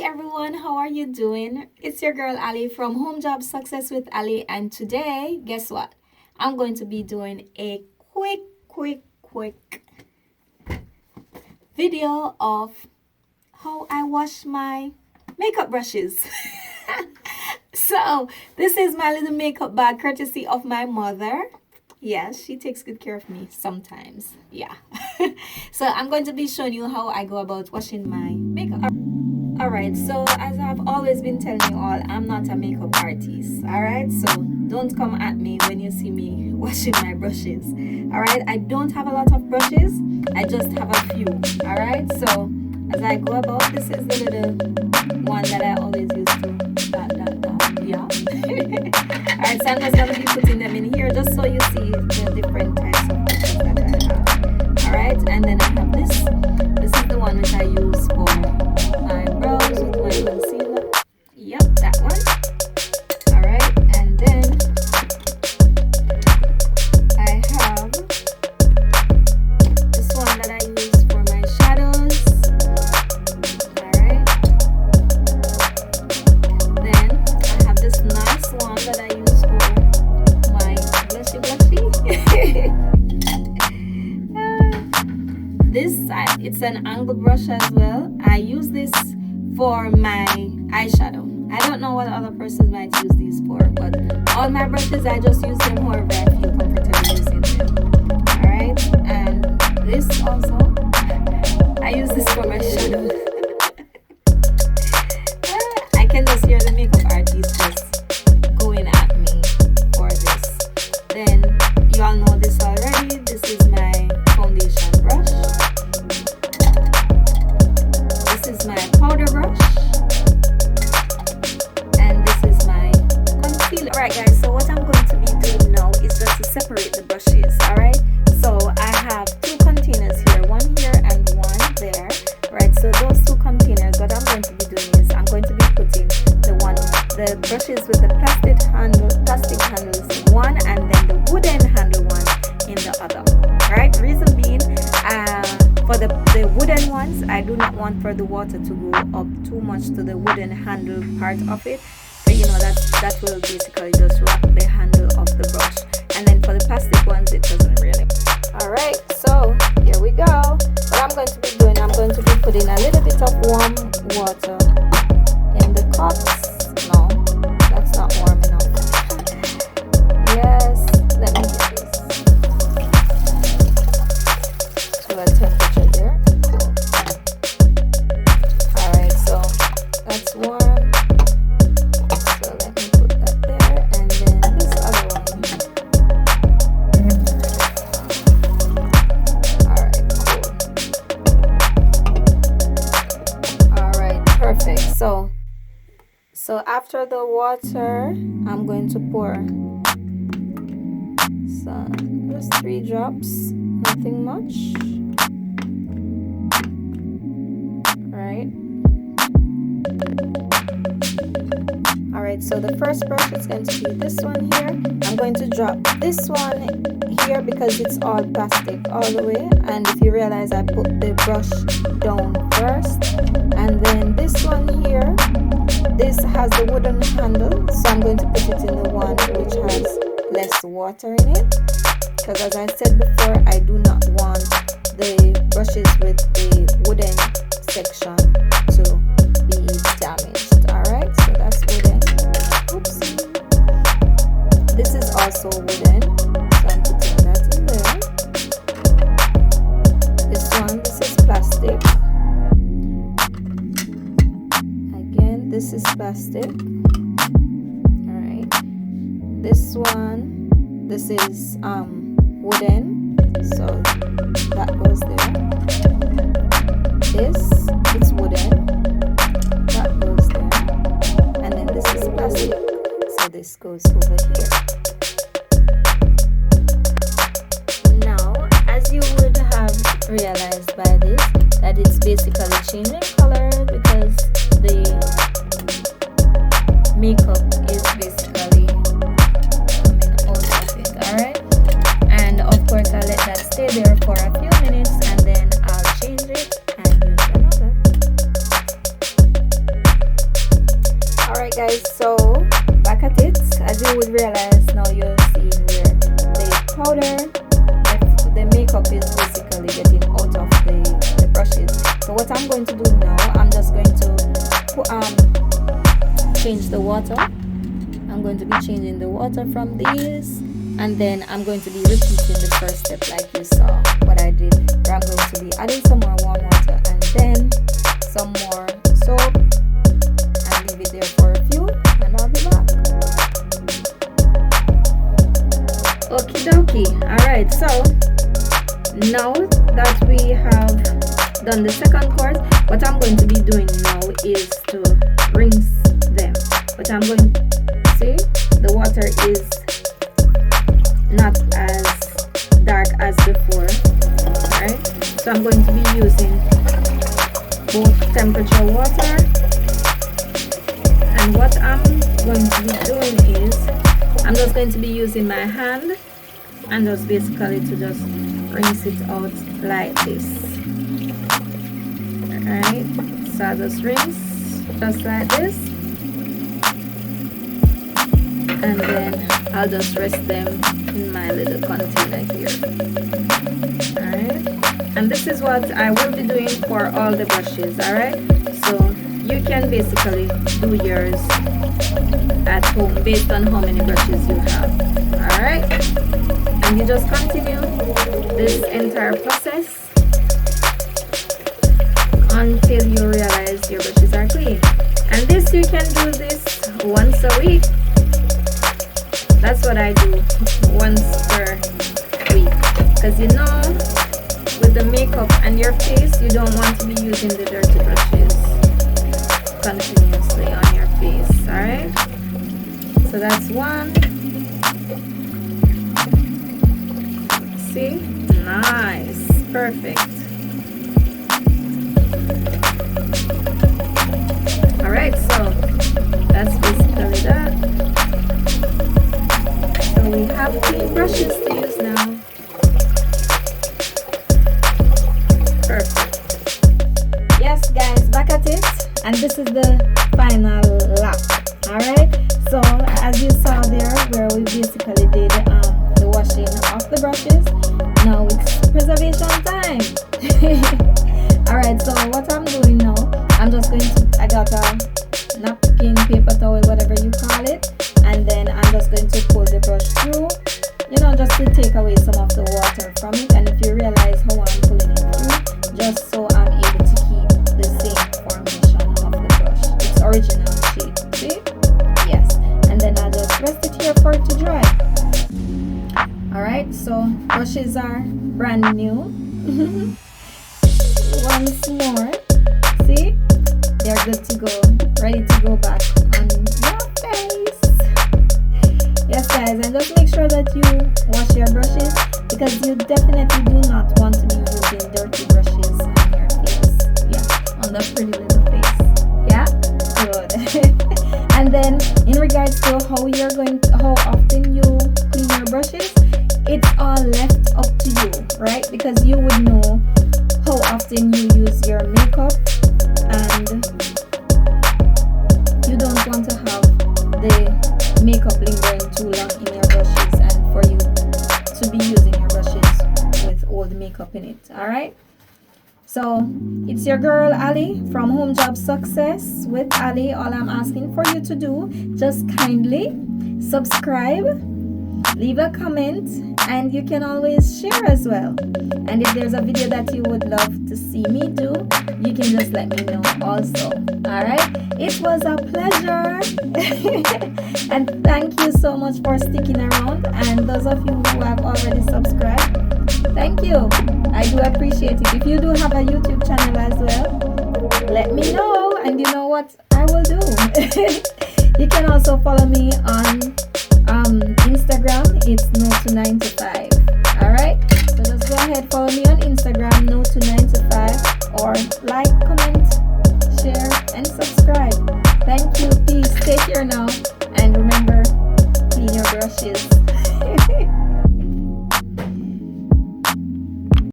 everyone, how are you doing? It's your girl Ali from Home Job Success with Ali, and today, guess what? I'm going to be doing a quick video of how I wash my makeup brushes. So, this is my little makeup bag courtesy of my mother. Yes, she takes good care of me sometimes. Yeah. So I'm going to be showing you how I go about washing my makeup. Alright, so as I've always been telling you all, I'm not a makeup artist. Alright, so don't come at me when you see me washing my brushes. Alright, I don't have a lot of brushes. I just have a few. Alright, so as I go about, this is the little one that I always use to yeah. Alright, so I'm just gonna be putting them in here just so you see the different types of brushes that I have. Alright, and then I have this. This is the one which I use for my brows with my concealer. Yep, that one. Alright, and then I have this one that I use for my shadows. Alright. Then I have this nice one that I use for my blushy. It's an angle brush as well. I use this for my eyeshadow. I don't know what other persons might use these for, but all my brushes I just use them however I feel comfortable using them. Alright, and this also, I use this for my shadow. I can just hear the makeup artist just going at me for this. Then you all know this already. This is my foundation brush. This is my powder brush. And this is my concealer. Alright guys, so what I'm going to be doing now is just to separate the brushes. Alright, so I have two containers here, one here and one there. Right, so those two containers, what I'm going to be doing is I'm going to be putting the brushes with the plastic handles in one, and then the wooden handle one in the other. Right, reason being, for the wooden ones, I do not want for the water to go up too much to the wooden handle part of it. So you know that will basically just wrap the handle of the brush. And then for the plastic ones, it doesn't really. Alright, so here we go. What I'm going to be doing, I'm going to be putting a little bit of warm water in the cups. No, that's not warm enough. Yes, let me get this to a temperature there. Alright, so that's warm. So let me put that there, and then this other one. Alright, cool. Alright, perfect. So after the water, I'm going to pour some, just 3 drops, nothing much. Alright, so the first brush is going to be this one here. I'm going to drop this one here because it's all plastic all the way. And if you realize, I put the brush down first. And then this one here, this has the wooden handle. So I'm going to put it in the one which has less water in it. Because as I said before, I do not want the brushes with the wooden section to be damaged. Alright, so that's wooden. Oops. This is also wooden, so I'm putting that in there. This is plastic. Again, this is plastic. Alright. This one, this is wooden, so that goes there. This, it's wooden, that goes there, and then this is plastic, so this goes over here. Now, as you would have realized by this, that it's basically changing color because the makeup is basically coming out of it. Alright, and of course I'll let that stay there for a few minutes, and then I'll change it and use another. Alright guys, so back at it. As you would realize now, you're seeing where the powder, the makeup is basically getting out of the brushes. So what I'm going to do now, I'm just going to change the water. I'm going to be changing the water from these, and then I'm going to be repeating the first step like you saw what I did, where I'm going to be adding some more warm water and then some more soap and leave it there for a few, and I'll be back. Okie dokie. Alright, so now that we have done the second course, what I'm going to be doing now is to rinse them. But I'm going to see the water is not as dark as before. Alright, so I'm going to be using both temperature water, and what I'm going to be doing is I'm just going to be using my hand and just basically to just rinse it out like this. Alright, so I just rinse just like this, and then I'll just rest them in my little container here. Alright, and this is what I will be doing for all the brushes. Alright, so you can basically do yours at home based on how many brushes you have. Alright, and you just continue this entire process until you realize your brushes are clean. And this, you can do this once a week. That's what I do, once per week, because you know, with the makeup and your face, you don't want to be using the dirty brushes continuously on your face. Alright, so that's one. See, nice, perfect. Alright, so that's basically that. So we have clean brushes to use now. Perfect. Yes guys, back at it, and this is the final lap. Alright, so as you saw there, where we basically did the washing of the brushes, now it's preservation time. Alright, so what I'm doing now, I'm just going to, I got a napkin, paper towel, whatever you call it, and then I'm just going to pull the brush through, you know, just to take away some of the water from it. And if you realize how I'm pulling it through, just so I'm able to keep the same formation of the brush, its original shape. See? Yes. And then I just rest it here for it to dry. Alright, so brushes are brand new. Once more, see, they're good to go, ready to go back on your face. Yes guys, and just make sure that you wash your brushes, because you definitely do not want to be using dirty brushes on your face. Yeah, on the pretty little face. Yeah, good. And then in regards to how often you clean your brushes, it's all left up to you, right? Because you would know how often you use your makeup, and you don't want to have the makeup lingering too long in your brushes, and for you to be using your brushes with old makeup in it. Alright, so it's your girl Ali from Home Job Success with Ali. All I'm asking for you to do, just kindly subscribe, leave a comment, and you can always share as well. And if there's a video that you would love to see me do, you can just let me know also. Alright, it was a pleasure. And thank you so much for sticking around, and those of you who have already subscribed, thank you. I do appreciate it. If you do have a YouTube channel as well, let me know, and you know what I will do. You can also follow me on Instagram. It's notoninetofive. Alright, so just go ahead, follow me on Instagram, notoninetofive, or like, comment, share, and subscribe. Thank you. Peace. Take care now.